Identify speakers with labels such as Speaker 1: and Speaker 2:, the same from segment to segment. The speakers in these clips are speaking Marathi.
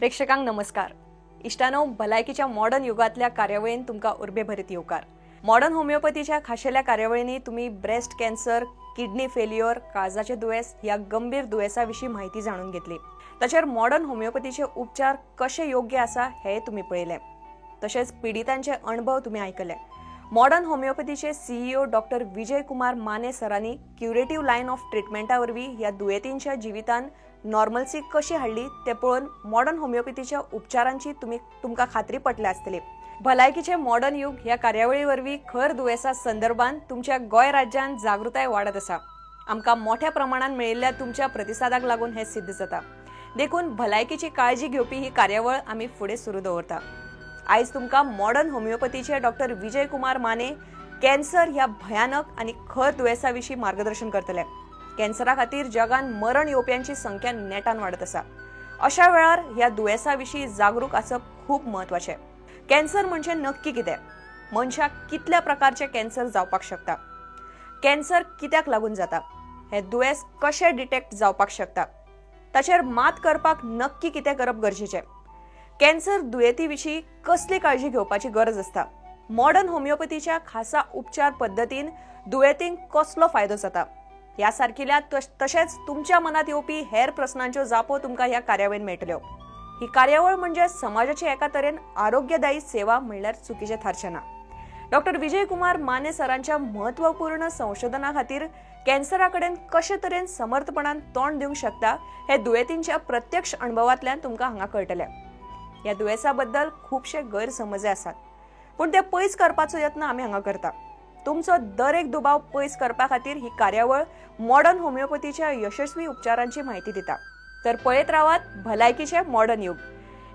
Speaker 1: प्रेक्षकांक नमस्कार. इष्टानो, भलायकीच्या मॉडर्न युगातल्या कार्यावळीन तुमका उर्बे भरीत येवकार. मॉडर्न होमिओपॅथीच्या खाशेल्या कार्यावळींनी तुम्ही ब्रेस्ट कॅन्सर, किडनी फेल्युअर, काळजाचे दुयेस या गंभीर दुयेसाविषयी माहिती जाणून घेतली. तसेच मॉडर्न होमिओपॅथीचे उपचार कसे योग्य आसा हे तुम्ही पळयले. तसेच पीडितांचे अनुभव तुम्ही ऐकले. Modern होमिओपॅथीचे CEO doctor Vijay Kumar Mane सरांनी क्युरेटिव्ह लाईन ऑफ ट्रीटमेंटावरवी या दुयेतींच्या जिवितान नॉर्मल्सी कशी हाडली ते पळोवन मॉडर्न होमिओपॅथीच्या उपचारांची तुमका खात्री पटली आसतली. भलायकीचे मॉडर्न युग ह्या कार्यावळीवरवी खर दुयेसा संदर्भात तुमच्या गोय राज्यात जागृताय वाढत आसा. आमकां मोठ्या प्रमाणात मेळिल्ल्या तुमच्या प्रतिसादाक लागून हे सिद्ध जाता. देखून भलायकीची काळजी घेवपी ही कार्यावळ आमी फुडें सुरू दवरता. आयज तुमकां modern होमिओपॅथीचे doctor Vijay Kumar Mane cancer ह्या भयानक आणि खर दुयेसाविषयी मार्गदर्शन करतले. कॅन्सरा खातीर जगान मरण येवप्यांची संख्या नेटान वाढत आसा. अशा वेळार ह्या दुयेसाविषयी जागरूक आसप खूप महत्वाचे. कॅन्सर म्हणजे नक्की कितें? मनशाक कितल्या प्रकारचे कॅन्सर जावपाक शकता? कॅन्सर कित्याक लागून जाता? हे दुयेस कशें डिटेक्ट जावपाक शकता? ताचेर मात करपाक नक्की कितें करप गरजेचें? कॅन्सर दुयेतीविषयी कसली काळजी घेवपाची गरज आसता? मॉडर्न होमिओपॅथीच्या खासा उपचार पद्दतीन दुयेतींक कसलो फायदो जाता? या सारकिल्या तशेंच तुमच्या मनात येवपी हेर प्रश्नांच्यो जापो तुमकां ह्या कार्यावळीन मेळटल्यो. ही कार्यावळ म्हणजे समाजाची एका तरेन आरोग्यदायी सेवा म्हणल्यार चुकीचे थारचे ना. डॉक्टर विजय कुमार माने सरांच्या महत्वपूर्ण संशोधना खातीर कॅन्सरा कडेन कशे तरेन समर्थपणान तोंड दिवंक शकता हे दुयेतींच्या प्रत्यक्ष अनुभवांतल्यान तुमकां हांगा कळटले. या दुयेसा खूपशे गैरसमजे आसात, पण ते पयस करपाचो यत्न आमी हांगा करता. तुमचो दर एक दुबाव पयस करपा खातीर ही कार्यावळ मॉडर्न होमिओपॅथीच्या यशस्वी उपचारांची माहिती दिता. तर पळयत रावात भलायकीचे मॉडर्न युग.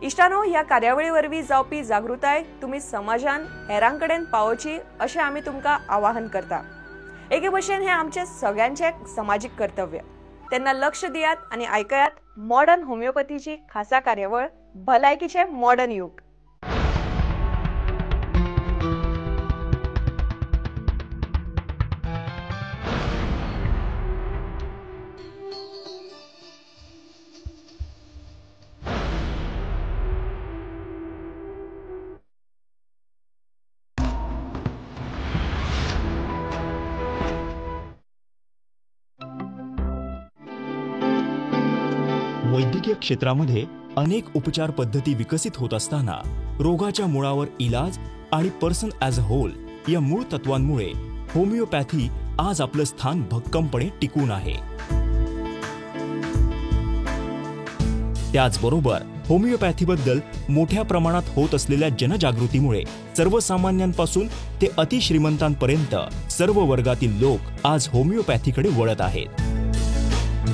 Speaker 1: इष्टानो, ह्या कार्यावळीवरवी जावपी जागृताय तुम्ही समाजान हेरांकडेन पावोवची अशें आमी तुमकां आवाहन करता. एके भशेन हे आमचे सगळ्यांचे सामाजिक कर्तव्य. तेन्ना लक्ष दियात आणि ऐकयात मॉडर्न होमिओपॅथीची खासा कार्यावळ भलायकीचे मॉडर्न युग.
Speaker 2: वैद्यकीय क्षेत्रामध्ये अनेक उपचार पद्धती विकसित होत असताना रोगाच्या मुळावर इलाज आणि पर्सन ॲज अ होल या मूळ तत्वांमुळे होमिओपॅथी आज आपलं स्थान भक्कमपणे टिकून आहे. त्याचबरोबर होमिओपॅथीबद्दल मोठ्या प्रमाणात होत असलेल्या जनजागृतीमुळे सर्वसामान्यांपासून ते अतिश्रीमंतांपर्यंत सर्व वर्गातील लोक आज होमिओपॅथीकडे वळत आहेत.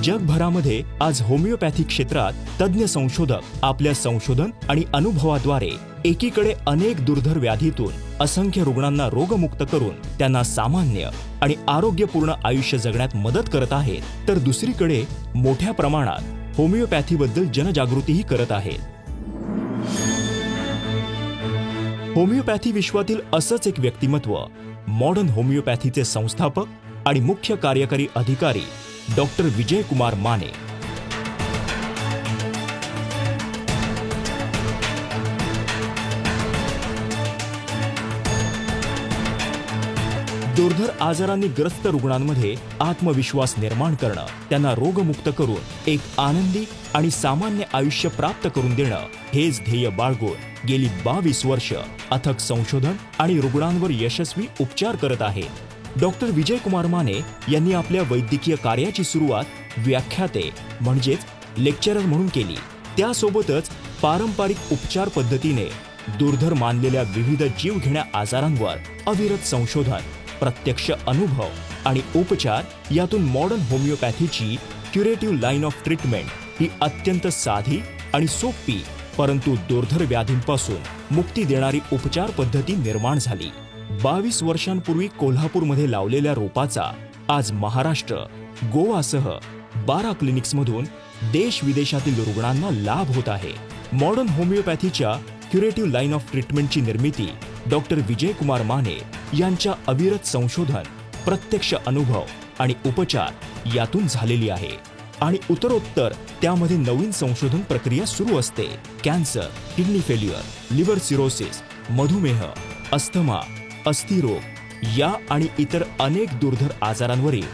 Speaker 2: जगभरामध्ये आज होमिओपॅथी क्षेत्रात तज्ञ संशोधक आपल्या संशोधन आणि अनुभवाद्वारे एकीकडे अनेक दुर्धर व्याधीतून असंख्य रुग्णांना रोगमुक्त करून त्यांना सामान्य आणि आरोग्यपूर्ण आयुष्य जगण्यात मदत करत आहेत, तर दुसरीकडे मोठ्या प्रमाणात होमिओपॅथीबद्दल जनजागृतीही करत आहेत. होमिओपॅथी विश्वातील असंच एक व्यक्तिमत्व मॉडर्न होमिओपॅथीचे संस्थापक आणि मुख्य कार्यकारी अधिकारी डॉक्टर विजय कुमार माने. दुर्धर आजारांनी ग्रस्त रुग्णांमध्ये आत्मविश्वास निर्माण करणं, त्यांना रोगमुक्त करून एक आनंदी आणि सामान्य आयुष्य प्राप्त करून देणं हेच ध्येय बाळगून गेली 22 वर्ष अथक संशोधन आणि रुग्णांवर यशस्वी उपचार करत आहेत. डॉक्टर विजय कुमार माने यांनी आपल्या वैद्यकीय कार्याची सुरुवात व्याख्याते म्हणजेच लेक्चरर म्हणून केली. त्यासोबतच पारंपरिक उपचार पद्धतीने दुर्धर मानलेल्या विविध जीवघेण्या आजारांवर अविरत संशोधन, प्रत्यक्ष अनुभव आणि उपचार यातून मॉडर्न होमिओपॅथीची क्युरेटिव्ह लाईन ऑफ ट्रीटमेंट ही अत्यंत साधी आणि सोपी परंतु दुर्धर व्याधींपासून मुक्ती देणारी उपचार पद्धती निर्माण झाली. 22 वर्षांपूर्वी कोल्हापूरमध्ये लावलेल्या रोपाचा आज महाराष्ट्र, गोवासह 12 क्लिनिक्समधून देश विदेशातील रुग्णांना लाभ होत आहे. मॉडर्न होमिओपॅथीच्या क्युरेटिव्ह लाईन ऑफ ट्रीटमेंटची निर्मिती डॉक्टर विजय कुमार माने यांच्या अविरत संशोधन, प्रत्यक्ष अनुभव आणि उपचार यातून झालेली आहे. आणि उत्तरोत्तर त्यामध्ये नवीन संशोधन प्रक्रिया सुरू असते. Cancer, kidney failure, liver cirrhosis, मधुमेह, अस्थमा, अस्थिरोग या आणि इतर अनेक दुर्धर आजारांवरील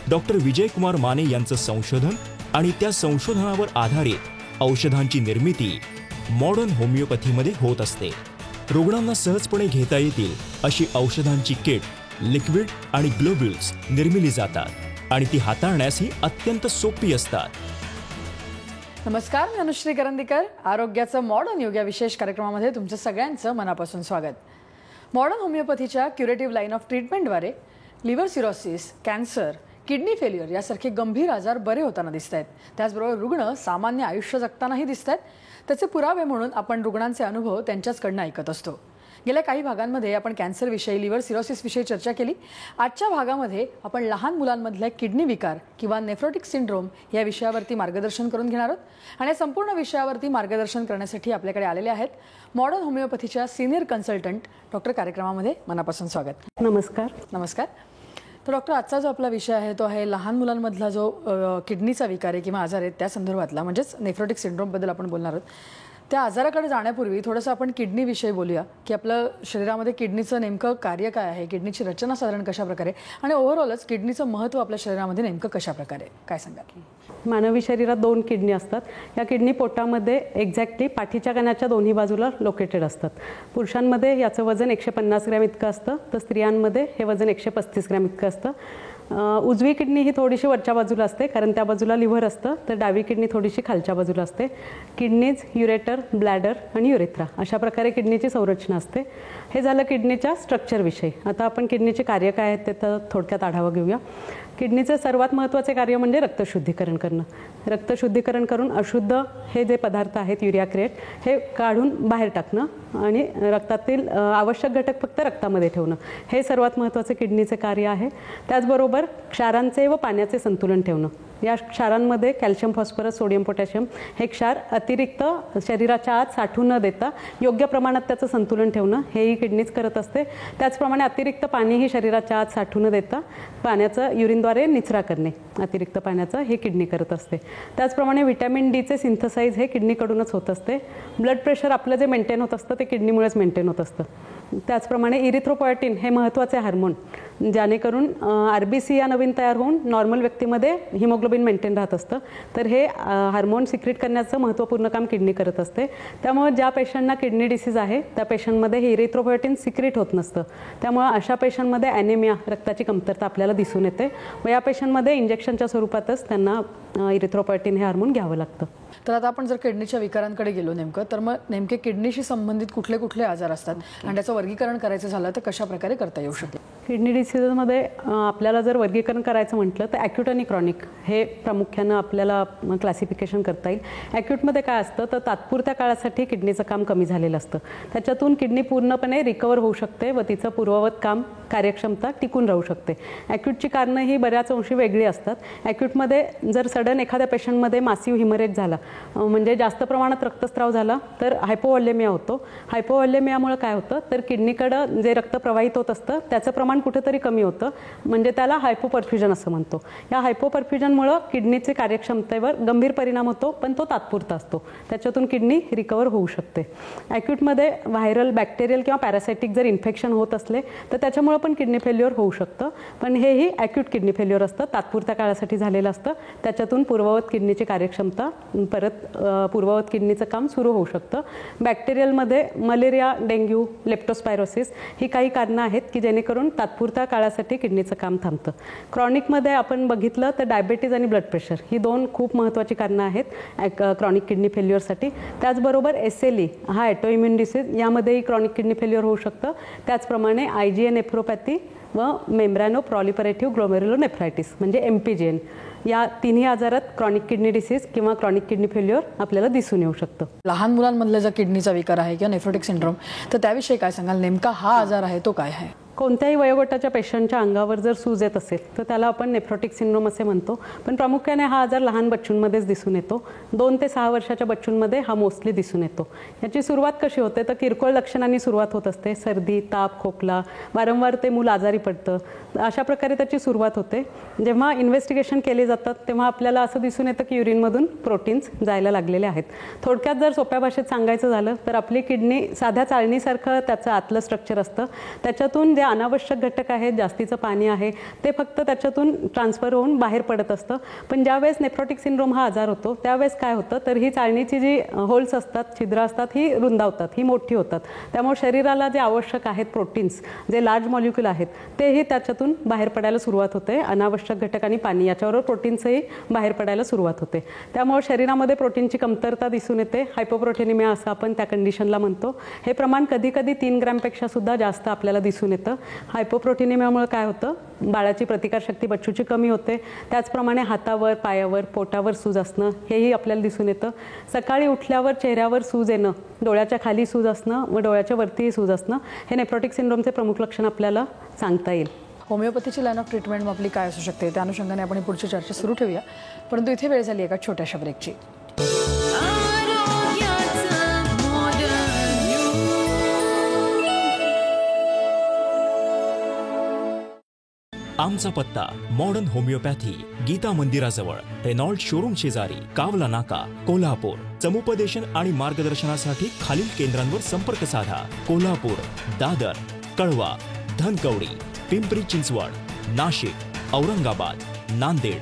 Speaker 2: डॉक्टर विजयकुमार माने यांचं संशोधन आणि त्या संशोधनावर आधारित औषधांची निर्मिती मॉडर्न होमिओपॅथीमध्ये होत असते. रुग्णांना सहजपणे घेता येतील अशी औषधांची किट, लिक्विड आणि ग्लोब्युल्स निर्मिली जातात आणि ती हाताळण्यासही अत्यंत सोपी असतात.
Speaker 3: नमस्कार, मी अनुश्री करंदीकर. आरोग्याचं मॉडर्न युग या विशेष कार्यक्रमामध्ये तुमचं सगळ्यांचं मनापासून स्वागत. मॉडर्न होमिओपॅथीच्या क्युरेटिव्ह लाईन ऑफ ट्रीटमेंटद्वारे liver cirrhosis, cancer, kidney failure यासारखे गंभीर आजार बरे होताना दिसत आहेत. त्याचबरोबर रुग्ण सामान्य आयुष्य जगतानाही दिसत आहेत. त्याचे पुरावे म्हणून आपण रुग्णांचे अनुभव त्यांच्याचकडनं ऐकत असतो. गेल्या काही भागांमध्ये आपण कॅन्सरविषयी, लिव्हर सिरोसिसविषयी चर्चा केली. आजच्या भागामध्ये आपण लहान मुलांमधल्या किडनी विकार किंवा नेफ्रोटिक सिंड्रोम या विषयावरती मार्गदर्शन करून घेणार आहोत. आणि या संपूर्ण विषयावरती मार्गदर्शन करण्यासाठी आपल्याकडे आलेले आहेत मॉडर्न होमिओपॅथीच्या सिनियर कन्सल्टंट डॉक्टर. कार्यक्रमामध्ये मनापासून स्वागत.
Speaker 4: नमस्कार.
Speaker 3: नमस्कार. तर डॉक्टर, आजचा जो आपला विषय आहे तो आहे लहान मुलांमधला जो किडनीचा विकार आहे किंवा आजार आहे त्या संदर्भातला, म्हणजेच नेफ्रोटिक सिंड्रोमबद्दल आपण बोलणार आहोत. त्या आजाराकडे जाण्यापूर्वी थोडंसं आपण किडनीविषयी बोलूया की आपलं शरीरामध्ये किडनीचं नेमकं कार्य काय आहे, किडनीची रचना साधारण कशा प्रकारे, आणि ओव्हरऑलच किडनीचं महत्त्व आपल्या शरीरामध्ये नेमकं कशा प्रकारे, काय सांगाल?
Speaker 4: मानवी शरीरात 2 किडनी असतात. या किडनी पोटामध्ये एक्झॅक्टली पाठीच्या कानाच्या दोन्ही बाजूला लोकेटेड असतात. पुरुषांमध्ये याचं वजन 150 ग्रॅम इतकं असतं, तर स्त्रियांमध्ये हे वजन 135 ग्रॅम इतकं असतं. उजवी किडनी ही थोडीशी वरच्या बाजूला असते कारण त्या बाजूला लिव्हर असतं, तर डावी किडनी थोडीशी खालच्या बाजूला असते. किडनीज, युरेटर, ब्लॅडर आणि युरेथ्रा अशा प्रकारे किडनीची संरचना असते. हे झालं किडनीच्या स्ट्रक्चरविषयी. आता आपण किडनीचे कार्य काय आहेत ते तर थोडक्यात आढावा घेऊया. किडनीचं सर्वात महत्त्वाचे कार्य म्हणजे रक्तशुद्धीकरण करणं. रक्तशुद्धीकरण करून अशुद्ध हे जे पदार्थ आहेत, युरिया क्रिएट, हे काढून बाहेर टाकणं आणि रक्तातील आवश्यक घटक फक्त रक्तामध्ये ठेवणं, हे सर्वात महत्त्वाचे किडनीचे कार्य आहे. त्याचबरोबर क्षारांचे व पाण्याचे संतुलन ठेवणं. या क्षारांमध्ये कॅल्शियम, फॉस्फरस, सोडियम, पोटॅशियम हे क्षार अतिरिक्त शरीराच्या आत साठवून न देता योग्य प्रमाणात त्याचं संतुलन ठेवणं हेही किडनीच करत असते. त्याचप्रमाणे अतिरिक्त पाणीही शरीराच्या आत साठवून न देता पाण्याचं युरिनद्वारे निचरा करणे, अतिरिक्त पाण्याचं, हे किडनी करत असते. त्याचप्रमाणे व्हिटॅमिन डीचे सिंथसाइज हे किडनीकडूनच होत असते. ब्लड प्रेशर आपलं जे मेंटेन होत असतं ते किडनीमुळेच मेंटेन होत असतं. त्याचप्रमाणे इरिथ्रोपोएटिन हे महत्त्वाचे हार्मोन, जेणेकरून RBC या नवीन तयार होऊन नॉर्मल व्यक्तीमध्ये हिमोग्लोबिन मेंटेन राहत असतं, तर हे हार्मोन सिक्रेट करण्याचं महत्त्वपूर्ण काम किडनी करत असते. त्यामुळे ज्या पेशंटना किडनी डिसीज आहे त्या पेशंटमध्ये हे इरिथ्रोपोएटिन सिक्रेट होत नसतं. त्यामुळे अशा पेशंटमध्ये ॲनेमिया, रक्ताची कमतरता आपल्याला दिसून येते व या पेशंटमध्ये इंजेक्शनच्या स्वरूपातच त्यांना इरिथ्रोपोएटिन हे हार्मोन घ्यावं लागतं.
Speaker 3: तर आता आपण जर किडनीच्या विकारांकडे गेलो नेमकं, तर मग नेमके किडनीशी संबंधित कुठले कुठले आजार असतात आणि त्याचं वर्गीकरण करायचं झालं तर कशा प्रकारे करता येऊ शकते?
Speaker 4: किडनी डिसीजमध्ये आपल्याला जर वर्गीकरण करायचं म्हटलं तर ॲक्यूट आणि क्रॉनिक हे प्रामुख्यानं आपल्याला क्लासिफिकेशन करता येईल. ॲक्यूटमध्ये काय असतं तर तात्पुरत्या काळासाठी किडनीचं काम कमी झालेलं असतं. त्याच्यातून किडनी पूर्णपणे रिकवर होऊ शकते व तिचं पूर्ववत काम, कार्यक्षमता टिकून राहू शकते. ॲक्यूटची कारणं ही बऱ्याच अंशी वेगळी असतात. ॲक्यूटमध्ये जर सडन एखाद्या पेशंटमध्ये मासिव्ह हिमरेज झाला, म्हणजे जास्त प्रमाणात रक्तस्राव झाला, तर हायपोव्हॉलेमिया होतो. हायपोव्हॉलेमियामुळे काय होतं तर किडनीकडं जे रक्त प्रवाहित होत असतं त्याचं प्रमाण कुठेतरी कमी होतं, म्हणजे त्याला हायपोपरफ्युजन असं म्हणतो. या हायपोपरफ्युजनमुळं किडनीचे कार्यक्षमतेवर गंभीर परिणाम होतो, पण तो तात्पुरता असतो. त्याच्यातून किडनी रिकवर होऊ शकते. ॲक्यूटमध्ये व्हायरल, बॅक्टेरियल किंवा पॅरासायटिक जर इन्फेक्शन होत असले तर त्याच्यामुळं पण किडनी फेल्युअर होऊ शकतं, पण हेही ॲक्यूट किडनी फेल्युअर असतं, तात्पुरत्या काळासाठी झालेलं असतं. त्याच्यातून पूर्ववत किडनीची कार्यक्षमता, परत पूर्ववत किडनीचं काम सुरू होऊ शकतं. बॅक्टेरियलमध्ये मलेरिया, डेंग्यू, लेप्टोस्पायरोसिस ही काही कारणं आहेत की जेणेकरून तात्पुरत्या काळासाठी किडनीचं काम थांबतं. क्रॉनिकमध्ये आपण बघितलं तर डायबेटीज आणि ब्लड प्रेशर ही 2 खूप महत्त्वाची कारणं आहेत क्रॉनिक किडनी फेल्युअरसाठी. त्याचबरोबर SLE हा ॲटोइम्युन डिसीज, यामध्येही क्रॉनिक किडनी फेल्युअर होऊ शकतं. त्याचप्रमाणे IgA नेफ्रोपॅथी व मेम्ब्रॅनो प्रॉलिफरेटिव्ह ग्लोमेरुलोनेफ्रायटिस म्हणजे MPGN या तिन्ही आजारात क्रॉनिक किडनी डिसीज किंवा क्रॉनिक किडनी फेल्युअर आपल्याला दिसून येऊ शकतं.
Speaker 3: लहान मुलांमधला जर किडनीचा विकार आहे किंवा नेफ्रोटिक सिंड्रोम, तर त्याविषयी काय सांगाल? नेमका हा आजार आहे तो काय आहे?
Speaker 4: कोणत्याही वयोगटाच्या पेशंटच्या अंगावर जर सूज येत असेल तर त्याला आपण नेफ्रोटिक सिंड्रोम असे म्हणतो. पण प्रामुख्याने हा आजार लहान बच्चूंमध्येच दिसून येतो. 2 ते 6 वर्षाच्या बच्चूंमध्ये हा मोस्टली दिसून येतो. याची सुरुवात कशी होते तर किरकोळ लक्षणांनी सुरुवात होत असते. सर्दी, ताप, खोकला, वारंवार ते मूल आजारी पडतं. अशा प्रकारे त्याची सुरुवात होते. जेव्हा इन्व्हेस्टिगेशन केली जातात तेव्हा आपल्याला असं दिसून येतं की युरिनमधून प्रोटीन्स जायला लागलेले आहेत. थोडक्यात जर सोप्या भाषेत सांगायचं झालं तर आपली किडनी साध्या चाळणीसारखं त्याचं आतलं स्ट्रक्चर असतं. त्याच्यातून जे अनावश्यक घटक आहेत, जास्तीचं पाणी आहे, ते फक्त त्याच्यातून ट्रान्सफर होऊन बाहेर पडत असतं. पण ज्यावेळेस नेफ्रोटिक सिंड्रोम हा आजार होतो त्यावेळेस काय होतं तर ही चाळणीची जी होल्स असतात, छिद्र असतात, ही रुंदावतात, ही मोठी होतात. त्यामुळे शरीराला जे आवश्यक आहेत प्रोटीन्स, जे लार्ज मॉलिक्यूल आहेत, तेही त्याच्यातून बाहेर पडायला सुरुवात होते. अनावश्यक घटक आणि पाणी याच्याबरोबर प्रोटीन्सही बाहेर पडायला सुरुवात होते. त्यामुळे शरीरामध्ये प्रोटीनची कमतरता दिसून येते. हायपोप्रोटीनेमिया असं आपण त्या कंडिशनला म्हणतो. हे प्रमाण कधी कधी 3 ग्रॅमपेक्षा सुद्धा जास्त आपल्याला दिसून येतं. हायपोप्रोटीनेमियामुळे काय होतं, बाळाची प्रतिकारशक्ती बच्चूची कमी होते. त्याचप्रमाणे हातावर, पायावर, पोटावर सूज असणं हेही आपल्याला दिसून येतं. सकाळी उठल्यावर चेहऱ्यावर सूज येणं, डोळ्याच्या खाली सूज असणं व डोळ्याच्या वरतीही सूज असणं हे नेफ्रोटिक सिंड्रोमचे प्रमुख लक्षण आपल्याला सांगता येईल.
Speaker 3: होमिओपॅथीची लाईन ऑफ ट्रीटमेंट आपली काय असू शकते त्या अनुषंगाने आपण पुढची चर्चा सुरू ठेवूया. परंतु इथे वेळ झाली एका छोट्याशा ब्रेकची.
Speaker 2: आमचा पत्ता मॉडर्न होमिओपॅथी, गीता मंदिराजवळ, रेनॉल्ड शोरूम शेजारी, कावला नाका, कोल्हापूर. समुपदेशन आणि मार्गदर्शनासाठी खालील केंद्रांवर संपर्क साधा. कोल्हापूर, दादर, कळवा, धनकवडी, पिंपरी चिंचवड, नाशिक, औरंगाबाद, नांदेड,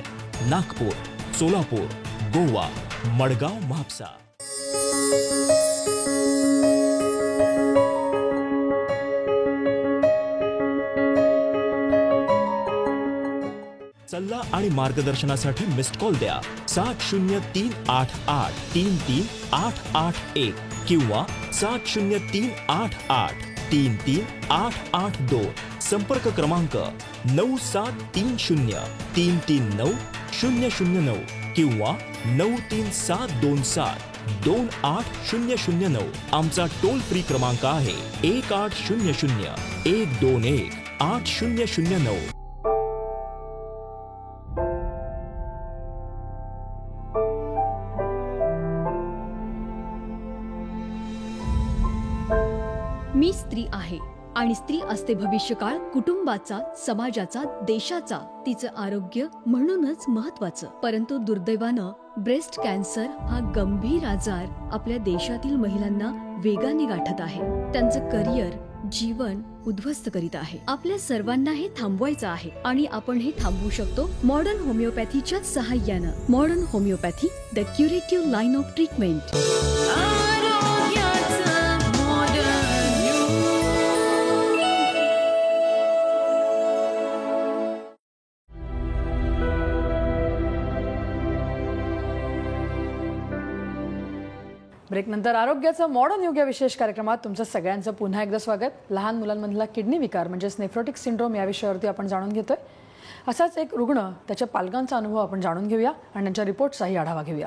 Speaker 2: नागपूर, सोलापूर, गोवा, मडगाव, म्हापसा. सल्ला आणि मार्गदर्शनासाठी मिस्ड कॉल द्या 7038833881 किंवा 7038833882. संपर्क क्रमांक 9730339009 किंवा 9372728009. आमचा टोल फ्री क्रमांक आहे 1800-121-8009.
Speaker 5: मी स्त्री आहे आणि स्त्री असते भविष्यकाळ कुटुंबाचा, समाजाचा, देशाचा. तिचं आरोग्य म्हणूनच महत्वाचं. परंतु दुर्दैवानं ब्रेस्ट कॅन्सर हा गंभीर आजार आपल्या देशातील महिलांना वेगाने गाठत आहे. त्यांचं करिअर, जीवन उद्ध्वस्त करीत आहे. आपल्या सर्वांना हे थांबवायचं आहे आणि आपण हे थांबवू शकतो मॉडर्न होमिओपॅथीच्या सहाय्यानं. Modern homeopathy, the curative line of treatment.
Speaker 3: ब्रेकनंतर आरोग्याचं मॉडर्न युग या विशेष कार्यक्रमात तुमचं सगळ्यांचं पुन्हा एकदा स्वागत. लहान मुलांमधला किडनी विकार म्हणजेच नेफ्रोटिक सिंड्रोम या विषयावरती आपण जाणून घेतोय. असाच एक रुग्ण, त्याच्या पालकांचा अनुभव आपण जाणून घेऊया आणि त्यांच्या रिपोर्टचाही आढावा घेऊया.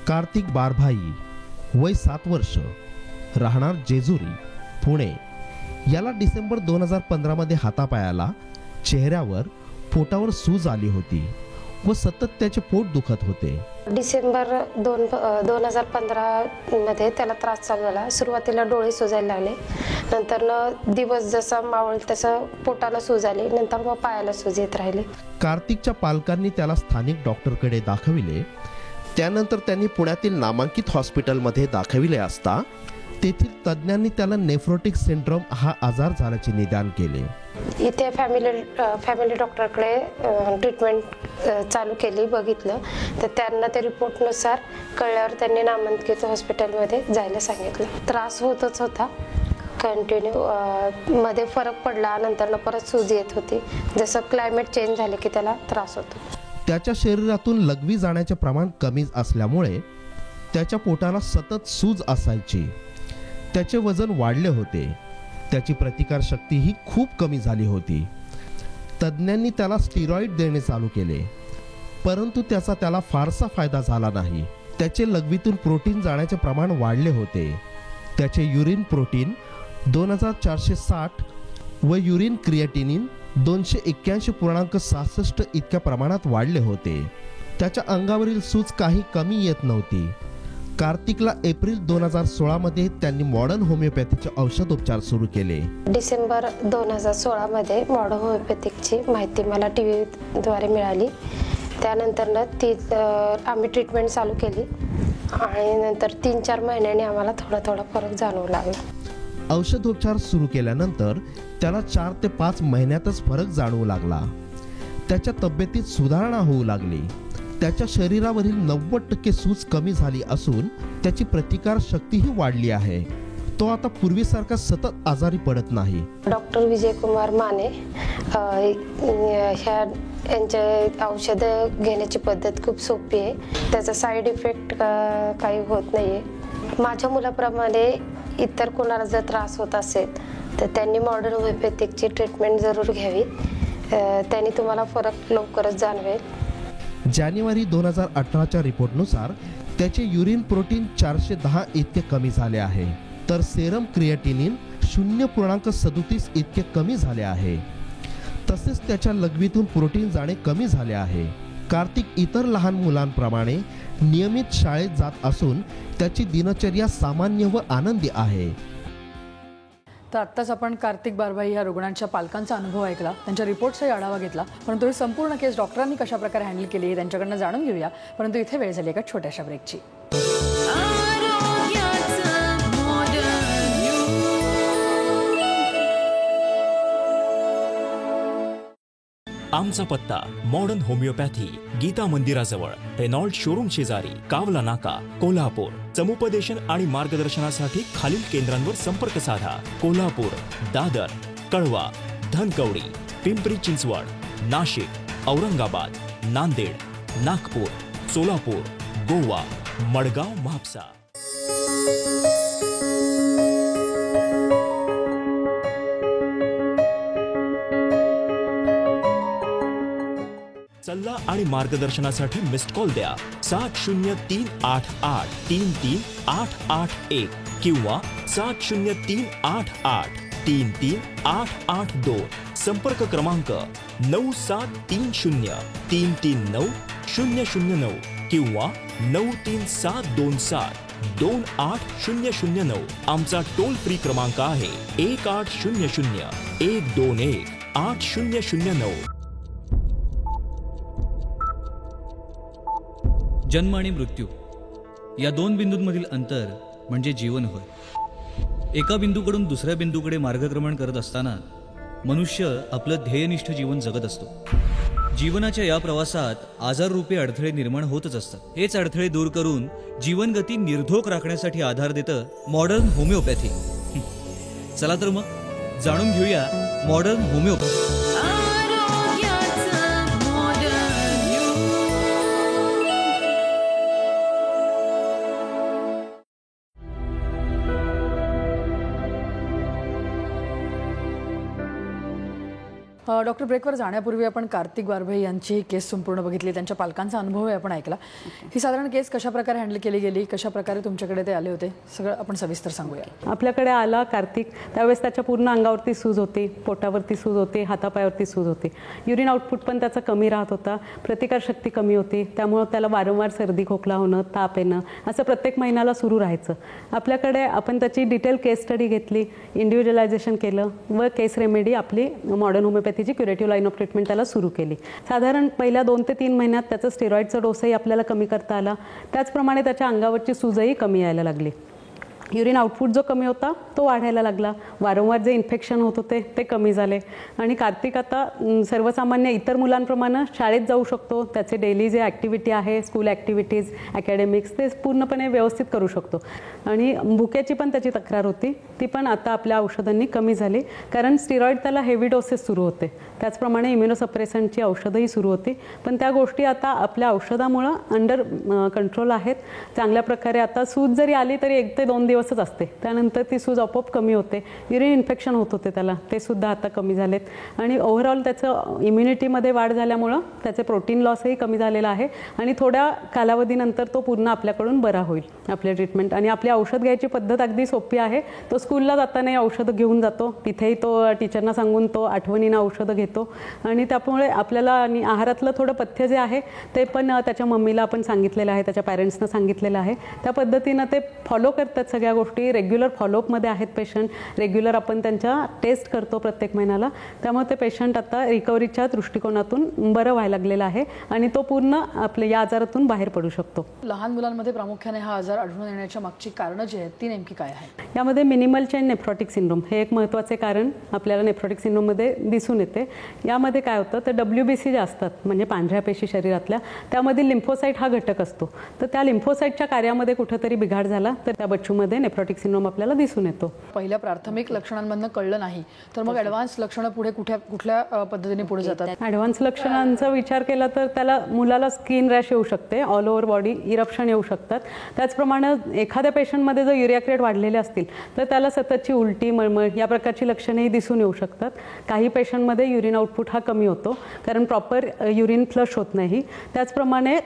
Speaker 6: कार्तिक बारभाई, वय 7 वर्ष, राहणार जेजुरी, पुणे. याला डिसेंबर 2015 मध्ये हातापायाला, चेहऱ्यावर, पोटावर सूज आली होती व सतत त्याचे पोट दुखत होते.
Speaker 7: डिसेंबर 2015 मध्ये त्याला त्रास चालू झाला. सुरुवातीला डोळे सुजायला लागले, नंतर दिवस जसा मावळ तसं पोटाला सूज आली, नंतर मग पायाला सूज येत राहिले.
Speaker 6: कार्तिकच्या पालकांनी त्याला स्थानिक डॉक्टरकडे दाखविले. त्यानंतर त्यांनी पुण्यातील नामांकित हॉस्पिटलमध्ये दाखविले असता तेथील तज्ज्ञांनी त्याला नेफ्रोटिक सिंड्रोम हा आजार झाल्याचे निदान केले.
Speaker 7: इथे फॅमिली डॉक्टरकडे ट्रीटमेंट चालू केली, बघितलं तर त्यांना त्या रिपोर्टनुसार कळल्यावर त्यांनी नामांकित हॉस्पिटलमध्ये जायला सांगितलं. त्रास होतच होता कंटिन्यू. मध्ये फरक पडला, नंतर परत सूज येत होती. जसं क्लायमेट चेंज झाले की त्याला त्रास होतो.
Speaker 6: त्याच्या शरीरातून लघवी जाण्याचे प्रमाण कमी असल्यामुळे त्याच्या पोटाला सतत सूज असायची. त्याचे वजन वाढले होते. त्याची प्रतिकारशक्ती ही खूप कमी झाली होती. तज्ज्ञांनी त्याला स्टिरॉइड देणे चालू केले, परंतु त्याचा त्याला फारसा फायदा झाला नाही. त्याचे लघवीतून प्रोटीन जाण्याचे प्रमाण वाढले होते. त्याचे युरिन प्रोटीन 2460 व युरिन क्रिएटिनिन 281.66 इतक्या प्रमाणात वाढले होते. त्याच्या अंगावरील सूज काही कमी येत नव्हती. कार्तिकला एप्रिल 2016 मध्ये त्यांनी मॉडर्न होमिओपॅथीचे औषधोपचार सुरू केले.
Speaker 7: डिसेंबर 2016 मध्ये मॉडर्न होमिओपॅथिकची माहिती मला टीव्हीद्वारे मिळाली. त्यानंतर आम्ही ट्रीटमेंट चालू केली आणि नंतर 3-4 महिन्यांनी आम्हाला थोडा फरक जाणवू लागला.
Speaker 6: औषधोपचार सुरू केल्यानंतर त्याला 4 ते 5 महिन्यातच फरक जाणवू लागला. त्याच्या तब्येतीत सुधारणा होऊ लागली. त्याच्या शरीरावरील 90% सूज कमी झाली असून त्याची प्रतिकार शक्तीही वाढली आहे. तो आता पूर्वीसारखा सतत आजारी पडत नाही.
Speaker 7: डॉक्टर विजयकुमार माने यांचे औषधं घेण्याची पद्धत खूप सोपी आहे. त्याचा साईड इफेक्ट काही होत नाही आहे. माझ्या मुलाप्रमाणे इतर कोणाला जर त्रास होत असेल तर त्यांनी मॉडर्न होमिओपॅथिकची ट्रीटमेंट जरूर घ्यावी. त्यांनी तुम्हाला फरक लवकरच जाणवेल.
Speaker 6: जानेवारी 2018च्या रिपोर्टनुसार त्याचे युरिन प्रोटीन 410 इतके कमी झाले आहे, तर सेरम क्रिएटिनिन 0.37 इतके कमी झाले आहे. तसेच त्याच्या लघवीतून प्रोटीन जाणे कमी झाले आहे. कार्तिक इतर लहान मुलांप्रमाणे नियमित शाळेत जात असून त्याची दिनचर्या सामान्य व आनंदी आहे.
Speaker 3: तर आत्ताच आपण कार्तिक बारभाई या रुग्णांच्या पालकांचा अनुभव ऐकला, त्यांच्या रिपोर्ट्सचाही आढावा घेतला. परंतु ही संपूर्ण केस डॉक्टरांनी कशाप्रकारे हँडल केली आहे त्यांच्याकडनं जाणून घेऊया. परंतु इथे वेळ झाली एका छोट्याशा ब्रेकची.
Speaker 2: आमचा पत्ता मॉडर्न होमिओपॅथी, गीता मंदिराजवळ, रेनॉल्ड शोरूम शेजारी, कावला नाका, कोल्हापूर. समुपदेशन आणि मार्गदर्शनासाठी खालील केंद्रांवर संपर्क साधा. कोल्हापूर, दादर, कळवा, धनकवडी, पिंपरी चिंचवड, नाशिक, औरंगाबाद, नांदेड, नागपूर, सोलापूर, गोवा, मडगाव, म्हापसा. सल्ला आणि मार्गदर्शनासाठी मिस्ड कॉल द्या 7038833881 किंवा 7038833882. संपर्क क्रमांक 9730339009 किंवा 937272800. आमचा टोल फ्री क्रमांक आहे 1800-121-8009.
Speaker 8: जन्म आणि मृत्यू या 2 बिंदूंमधील अंतर म्हणजे जीवन होय. एका बिंदूकडून दुसऱ्या बिंदूकडे मार्गक्रमण करत असताना मनुष्य आपलं ध्येयनिष्ठ जीवन जगत असतो. जीवनाच्या या प्रवासात आजाररूपी अडथळे निर्माण होतच असतात. हेच अडथळे दूर करून जीवनगती निर्धोक राखण्यासाठी आधार देतं मॉडर्न होमिओपॅथी. चला तर मग जाणून घेऊया मॉडर्न होमिओपॅथी.
Speaker 3: डॉक्टर, ब्रेकवर जाण्यापूर्वी आपण कार्तिक बारभाई यांची केस संपूर्ण बघितली, त्यांच्या पालकांचा अनुभवही आपण ऐकला. ही साधारण केस कशाप्रकारे हँडल केली गेली, कशाप्रकारे तुमच्याकडे ते आले होते, सगळं आपण सविस्तर सांगूया.
Speaker 4: आपल्याकडे आला कार्तिक, त्यावेळेस त्याच्या पूर्ण अंगावरती सूज होती, पोटावरती सूज होती, हातापायावरती सूज होती. युरिन आउटपुट पण त्याचा कमी राहत होता, प्रतिकारशक्ती कमी होती. त्यामुळं त्याला वारंवार सर्दी खोकला होणं, ताप येणं असं प्रत्येक महिन्याला सुरू राहायचं. आपल्याकडे आपण त्याची डिटेल केस स्टडी घेतली, इंडिव्हिज्युअलायझेशन केलं व केस रेमेडी आपली मॉडर्न होमिओपॅथीची क्युरेटिव्ह लाईन ऑफ ट्रीटमेंट त्याला सुरू केली. साधारण पहिल्या 2 ते 3 महिन्यात त्याचा स्टेरॉइडचा डोसही आपल्याला कमी करता आला. त्याचप्रमाणे त्याच्या अंगावरची सूजही कमी यायला लागली. युरिन आउटपुट जो कमी होता तो वाढायला लागला. वारंवार जे इन्फेक्शन होत होते ते कमी झाले. आणि कार्तिक आता सर्वसामान्य इतर मुलांप्रमाणे शाळेत जाऊ शकतो. त्याचे डेली जे ॲक्टिव्हिटी आहे, स्कूल ॲक्टिव्हिटीज, अकॅडमिक्स, ते पूर्णपणे व्यवस्थित करू शकतो. आणि भुकेची पण त्याची तक्रार होती, ती पण आता आपल्या औषधांनी कमी झाली. कारण स्टिरॉइड त्याला हेवी डोसेस सुरू होते, त्याचप्रमाणे इम्युनोसप्रेसंटची औषधंही सुरू होती. पण त्या गोष्टी आता आपल्या औषधामुळं अंडर कंट्रोल आहेत. चांगल्या प्रकारे आता सूज जरी आली तरी 1 ते 2 दिवस दिवसच असते, त्यानंतर ती सूज आपोआप कमी होते. युरिन इन्फेक्शन होत होते त्याला, ते सुद्धा आता कमी झालेत आणि ओव्हरऑल त्याचं इम्युनिटीमध्ये वाढ झाल्यामुळं त्याचे प्रोटीन लॉसही कमी झालेला आहे आणि थोड्या कालावधीनंतर तो पूर्ण आपल्याकडून बरा होईल आपले ट्रीटमेंट. आणि आपली औषध घ्यायची पद्धत अगदी सोपी आहे. तो स्कूलला जातानाही औषधं घेऊन जातो, तिथेही तो टीचरना सांगून तो आठवणीनं औषधं घेतो आणि त्यामुळे आपल्याला आणि आहारातलं थोडं पथ्य जे आहे ते पण त्याच्या मम्मीला आपण सांगितलेलं आहे, त्याच्या पॅरेंट्सनं सांगितलेलं आहे. त्या पद्धतीनं ते फॉलो करतात सगळ्या गोष्टी. रेग्युलर फॉलोअपमध्ये आहेत पेशंट, रेग्युलर आपण त्यांच्या टेस्ट करतो प्रत्येक महिन्याला. त्यामुळे ते पेशंट आता रिकव्हरीच्या दृष्टिकोनातून बरं व्हायला लागलेलं आहे आणि तो पूर्ण आपल्या या आजारातून बाहेर पडू शकतो.
Speaker 3: लहान मुलांमध्ये प्रामुख्याने हा आजार आढळून येण्याच्या मागची कारणं जी आहेत ती नेमकी काय आहे?
Speaker 4: यामध्ये मिनिमल चेन नेफ्रॉटिक सिंड्रोम हे एक महत्त्वाचे कारण आपल्याला नेफ्रॉटिक सिंड्रोममध्ये दिसून येते. यामध्ये काय होतं तर WBC जे असतात म्हणजे पांढऱ्या पेशी शरीरातल्या, त्यामध्ये लिम्फोसाईट हा घटक असतो. तर त्या लिम्फोसाईटच्या कार्यामध्ये कुठेतरी बिघाड झाला तर त्या बच्चूमध्ये नेफ्रॉटिक सिंड्रोम आपल्याला दिसून येतो.
Speaker 3: पहिल्या प्राथमिक लक्षणांमधनं कळलं नाही तर मग ॲडव्हान्स लक्षणं पुढे कुठल्या पद्धतीने पुढे जातात?
Speaker 4: ॲडव्हान्स लक्षणांचा विचार केला तर त्याला मुलाला स्किन रॅश येऊ शकते, ऑल ओव्हर बॉडी इरप्शन येऊ शकतात. त्याचप्रमाणे एखाद्या पेशंटमध्ये जर युरिया क्रिएट वाढलेले असतील तर त्याला सततची उलटी, मळमळ या प्रकारची लक्षणेही दिसून येऊ शकतात. काही पेशंटमध्ये युरिन आउटपुट हा कमी होतो कारण प्रॉपर युरिन फ्लश होत नाही. त्याचप्रमाणे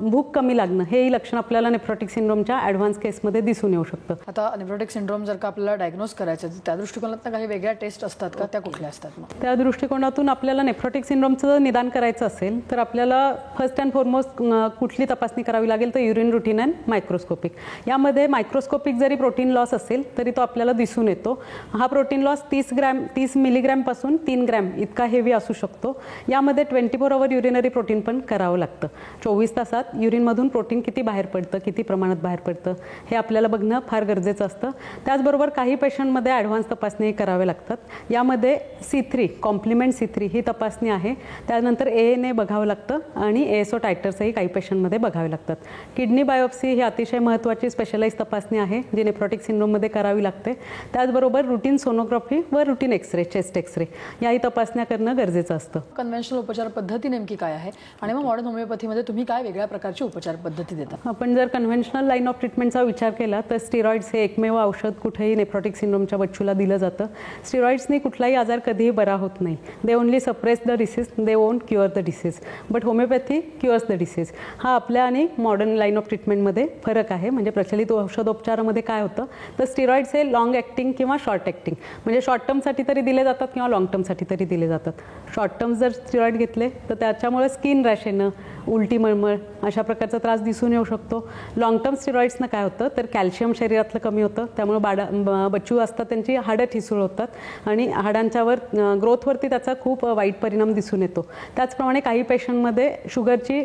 Speaker 4: भूक कमी लागणं हेही लक्षण आपल्याला नेफ्रॉटिक सिंड्रोमच्या ॲडव्हान्स केसमध्ये दिसून येऊ शकतं.
Speaker 3: आता नेफ्रॉटिक सिंड्रोम जर का आपल्याला डायग्नोज करायचं तर त्या दृष्टिकोनातून काही वेगळ्या टेस्ट असतात का? त्या कुठल्या असतात? मग
Speaker 4: त्या दृष्टिकोनातून आपल्याला नेफ्रॉटिक सिंड्रोमचं जर निदान करायचं असेल तर आपल्याला फर्स्ट अँड फॉरमोस्ट कुठली तपासणी करावी लागेल तर युरिन रुटीन अँड मायक्रोस्कोपिक. यामध्ये मायक्रोस्कोपिक जरी प्रोटीन लॉस असेल तरी तो आपल्याला दिसून येतो. हा प्रोटीन लॉस 30 मिलीग्रॅमपासून 3 ग्रॅम इतका हेवी असू शकतो. यामध्ये 24 आवर युरिनरी प्रोटीन पण करावं लागतं. 24 तासात युरिनमधून प्रोटीन किती बाहेर पडतं, किती प्रमाणात बाहेर पडतं हे आपल्याला बघणं फार गरजेचं असतं. त्याचबरोबर काही पेशंटमध्ये ॲडव्हान्स तपासणी कराव्या लागतात. यामध्ये C3 कॉम्प्लिमेंट C3 ही तपासणी आहे. त्यानंतर ANA बघावं लागतं आणि ASO टायटर्सही काही पेशंटमध्ये बघावे लागतात. किडनी बायोप्सी ही अतिशय महत्त्वाची स्पेशलाइज तपासणी आहे जी नेफ्रॉटिक सिंड्रोममध्ये करावी लागते. त्याचबरोबर रुटीन सोनोग्राफी व रुटीन एक्सरे, चेस्ट एक्सरे याही तपासण्या करणं गरजेचं असतं.
Speaker 3: कन्व्हेन्शनल उपचार पद्धती नेमकी काय आहे आणि मग मॉडर्न होमिओपॅथीमध्ये तुम्ही काय वेगळ्या प्रकारची उपचार पद्धती देता?
Speaker 4: आपण जर कन्व्हेन्शनल लाईन ऑफ ट्रीटमेंटचा विचार केला तर स्टिरॉइड्स हे एकमेव औषध कुठेही नेफ्रॉटिक सिंड्रोमच्या बच्चूला दिलं जातं. स्टिरॉइड्सनी कुठलाही आजार कधीही बरा होत नाही. They only suppress the disease, they won't cure the disease. But homeopathy cures the disease. हा आपल्या आणि मॉडर्न लाईन ऑफ ट्रीटमेंटमध्ये फरक आहे. म्हणजे प्रचलित औषधोपचारामध्ये काय होतं तर स्टिरॉइड्स हे लॉंग ॲक्टिंग किंवा शॉर्ट ॲक्टिंग म्हणजे शॉर्ट टर्मसाठी तरी दिले जातात किंवा लॉंग टर्मसाठी तरी दिले जातात. शॉर्ट टर्म जर स्टिरॉइड घेतले तर त्याच्यामुळे स्किन रॅश येणं, उलटी, मळमळ अशा प्रकारचा त्रास दिसून येऊ शकतो. लॉंग टर्म स्टिरॉइड्सनं काय होतं तर कॅल्शियम शरीरातलं कमी होतं. त्यामुळे बच्चू असतात त्यांची हाडं ठिसूळ होतात आणि हाडांच्यावर ग्रोथवरती त्याचा खूप वाईट परिणाम दिसून येतो. त्याचप्रमाणे काही पेशंटमध्ये शुगरची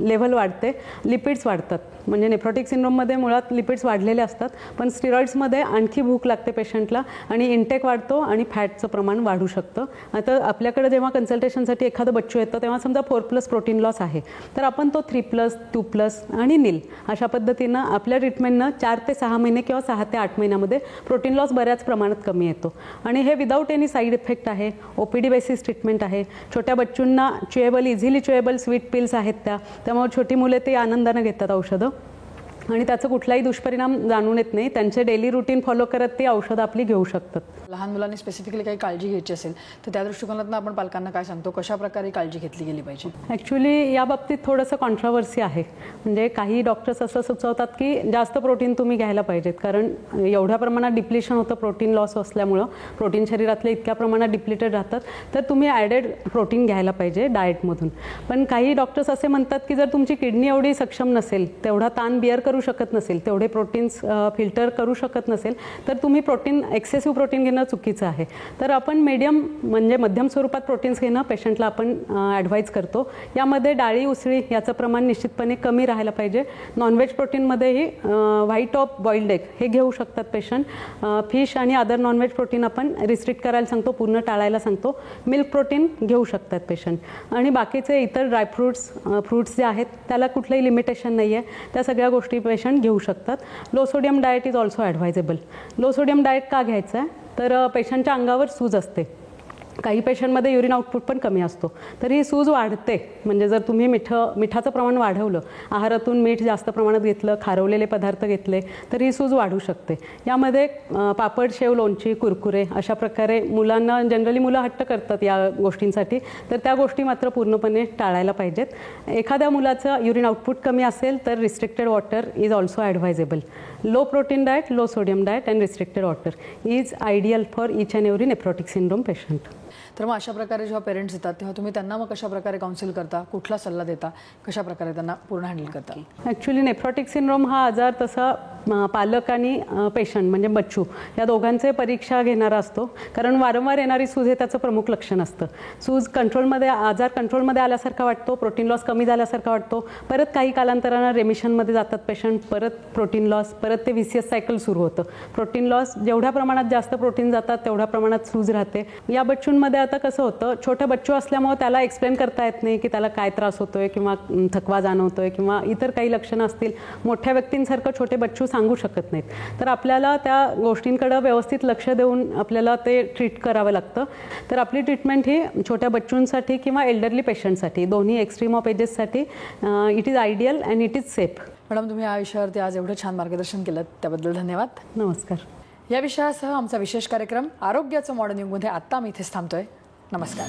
Speaker 4: लेव्हल वाढते, लिपिड्स वाढतात. म्हणजे नेफ्रॉटिक सिंड्रोममध्ये मुळात लिपिड्स वाढलेले असतात पण स्टिरॉइड्समध्ये आणखी भूक लागते पेशंटला आणि इंटेक वाढतो आणि फॅटचं प्रमाण वाढू शकतं. आता आपल्याकडे जेव्हा कन्सल्टेशनसाठी एखादं बच्चू येतं तेव्हा समजा 4+ प्रोटीन लॉस आहे तर आपण तो 3+, 2+ आणि नील अशा पद्धतीनं आपल्या ट्रीटमेंटनं 4 ते 6 महिने किंवा 6 ते 8 महिन्यामध्ये प्रोटीन लॉस बऱ्याच प्रमाणात कमी येतो आणि हे विदाऊट एनी साईड इफेक्ट आहे. OPD बेसिस ट्रीटमेंट आहे. छोट्या बच्चूंना इझिली च्युएबल स्वीट पिल्स आहेत त्यामुळे छोटी मुले ते आनंदानं घेतात औषधं आणि त्याचा कुठलाही दुष्परिणाम जाणून येत नाही. त्यांचे डेली रुटीन फॉलो करत ती औषधं आपली घेऊ शकतात.
Speaker 3: लहान मुलांनी स्पेसिफिकली काही काळजी घ्यायची असेल तर त्या दृष्टिकोनातून आपण पालकांना काय सांगतो, कशा प्रकारे काळजी घेतली गेली पाहिजे?
Speaker 4: ॲक्च्युली या बाबतीत थोडंसं कॉन्ट्रोवर्सी आहे. म्हणजे काही डॉक्टर्स असं सुचवतात की जास्त प्रोटीन तुम्ही घ्यायला पाहिजेत कारण एवढ्या प्रमाणात डिप्लिशन होतं प्रोटीन लॉस असल्यामुळं, प्रोटीन शरीरातले इतक्या प्रमाणात डिप्लिटेड राहतात तर तुम्ही ॲडेड प्रोटीन घ्यायला पाहिजे डाएटमधून. पण काही डॉक्टर्स असे म्हणतात की जर तुमची किडनी एवढी सक्षम नसेल, तेवढा ताण बिअर करू शकत नसेल, तेवढे प्रोटीन्स फिल्टर करू शकत नसेल तर तुम्ही एक्सेसिव्ह प्रोटीन घेणं चुकीचं आहे. तर आपण मीडियम म्हणजे मध्यम स्वरूपात प्रोटीन्स घेणं पेशंटला आपण ॲडवाईज करतो. यामध्ये डाळी, उसळी याचं प्रमाण निश्चितपणे कमी राहायला पाहिजे. नॉनव्हेज प्रोटीनमध्येही व्हाईट ऑफ बॉइल्ड एग हे घेऊ शकतात पेशंट. फिश आणि अदर नॉनव्हेज प्रोटीन आपण रिस्ट्रिक्ट करायला सांगतो, पूर्ण टाळायला सांगतो. मिल्क प्रोटीन घेऊ शकतात पेशंट आणि बाकीचे इतर फ्रूट्स जे आहेत त्याला कुठलंही लिमिटेशन नाही आहे. त्या सगळ्या गोष्टी पेशंट घेऊ शकतात. Low sodium diet is also advisable. Low sodium diet का घ्यायचं आहे तर पेशंटच्या अंगावर सूज असते काही पेशंटमध्ये युरिन आउटपुट पण कमी असतो, तर ही सूज वाढते. म्हणजे जर तुम्ही मिठाचं प्रमाण वाढवलं, आहारातून मीठ जास्त प्रमाणात घेतलं, खारवलेले पदार्थ घेतले, तर ही सूज वाढू शकते. यामध्ये पापड, शेव, लोणची, कुरकुरे अशा प्रकारे मुलांना जनरली मुलं हट्ट करतात या गोष्टींसाठी, तर त्या गोष्टी मात्र पूर्णपणे टाळायला पाहिजेत. एखाद्या मुलाचं युरिन आउटपुट कमी असेल तर restricted water is also advisable. Low protein diet, low sodium diet and restricted water is ideal for each and every nephrotic syndrome patient.
Speaker 3: तर मग अशा प्रकारे जेव्हा पेरेंट्स येतात तेव्हा तुम्ही त्यांना मग कशा प्रकारे काउन्सिल करता, कुठला सल्ला देता, कशा प्रकारे त्यांना पूर्ण हँडल करता?
Speaker 4: ॲक्च्युली नेफ्रोटिक सिंड्रोम हा आजार तसा पालक आणि पेशंट म्हणजे बच्चू या दोघांचे परीक्षा घेणारा असतो, कारण वारंवार येणारी सूज हे त्याचं प्रमुख लक्षण असतं. सूज आजार कंट्रोलमध्ये आल्यासारखा वाटतो, प्रोटीन लॉस कमी झाल्यासारखा वाटतो, परत काही कालांतरानं रेमिशनमध्ये जातात पेशंट, परत प्रोटीन लॉस, परत ते व्हीसीएस सायकल सुरू होतं. प्रोटीन लॉस जेवढ्या प्रमाणात जास्त प्रोटीन जातात तेवढ्या प्रमाणात सूज राहते. या बच्चूंमध्ये आता कसं होतं, छोटं बच्चू असल्यामुळे त्याला एक्सप्लेन करता येत नाही की त्याला काय त्रास होतोय किंवा थकवा जाणवतोय किंवा इतर काही लक्षणं असतील. मोठ्या व्यक्तींसारखं छोटे बच्चू सांगू शकत नाहीत, तर आपल्याला त्या गोष्टींकडे व्यवस्थित लक्ष देऊन आपल्याला ते ट्रीट करावं लागतं. तर आपली ट्रीटमेंट ही छोट्या बच्चूंसाठी किंवा एल्डरली पेशंटसाठी, दोन्ही एक्स्ट्रीम ऑफ एजेससाठी it is ideal and it is safe.
Speaker 3: Madam, तुम्ही या विषयावरती आज एवढं छान मार्गदर्शन केलं त्याबद्दल धन्यवाद.
Speaker 4: नमस्कार.
Speaker 3: या विषयासह आमचा विशेष कार्यक्रम आरोग्याचं मॉडर्न युगमध्ये आत्ता आम्ही इथेच थांबतोय. नमस्कार.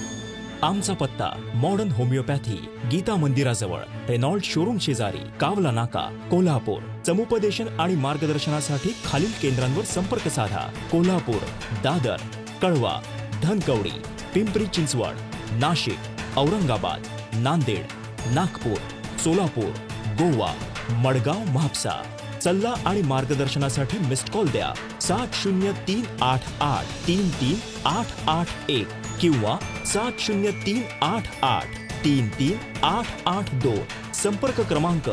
Speaker 2: आमचा पत्ता मॉडर्न होमिओपॅथी, गीता मंदिराजवळ, रेनॉल्ड शोरूम शेजारी, कावला नाका, कोल्हापूर. समुपदेशन आणि मार्गदर्शनासाठी खालील केंद्रांवर संपर्क साधा. कोल्हापूर, दादर, कळवा, धनकवडी, पिंपरी चिंचवड, नाशिक, औरंगाबाद, नांदेड, नागपूर, सोलापूर, गोवा, मडगाव, म्हापसा. सल्ला आणि मार्गदर्शनासाठी मिस्ड कॉल द्या 7038833881 किंवा 7038833882. संपर्क क्रमांक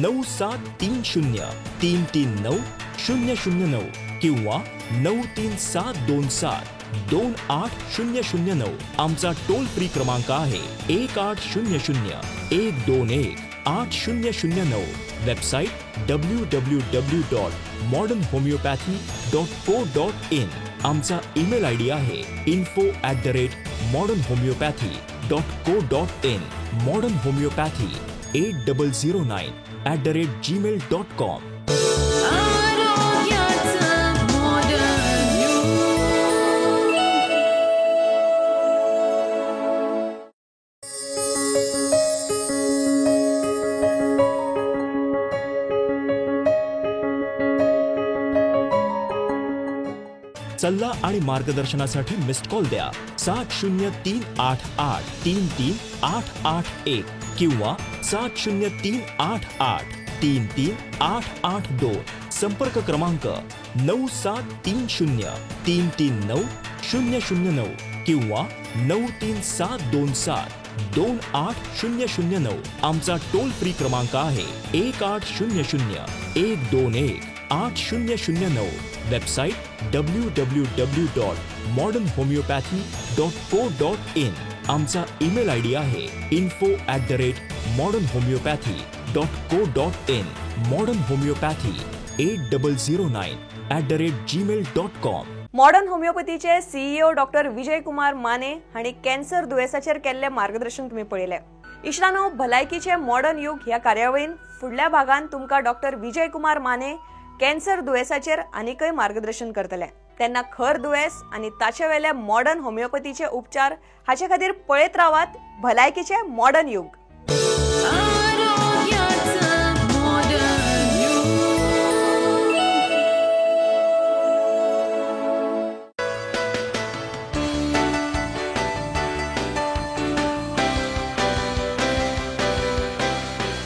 Speaker 2: 9730339009 किंवा 9372728009. आमचा टोल फ्री क्रमांक आहे 1800-121-8009. Website www.modernhomeopathy.co.in. आमचा ईमेल आयडी आहे info@modernhomeopathy.co.in. Modern homeopathy 8009@gmail.com. सल्ला आणि मार्गदर्शनासाठी मिस्ड कॉल द्या 7038833881 किंवा 7038833882. संपर्क क्रमांक 9730339009 किंवा 9372728009. आमचा टोल फ्री क्रमांक आहे 1800-121-8009. Website www.modernhomeopathy.co.in. आमचा ईमेल आयडी आहे info@modernhomeopathy.co.in. Modern homeopathy 8009@gmail.com.
Speaker 1: Modern होमिओपॅथीचे CEO डॉक्टर विजय कुमार माने हांणी कॅन्सर दुयेसाचेर केल्ले मार्गदर्शन तुम्ही पळयले. इश्टानो, भलायकीचे मॉडर्न युग ह्या कार्यावळीन फुडल्या भागान तुमकां डॉक्टर विजय कुमार माने कॅन्सर दुयेसाचेर आनीकय मार्गदर्शन करतले. तेन्ना खर दुयेस आनी ताचे वेले मॉडर्न होमिओपॅथीचे उपचार हाचे खातीर पळयत रावात भलायकीचे मॉडर्न युग.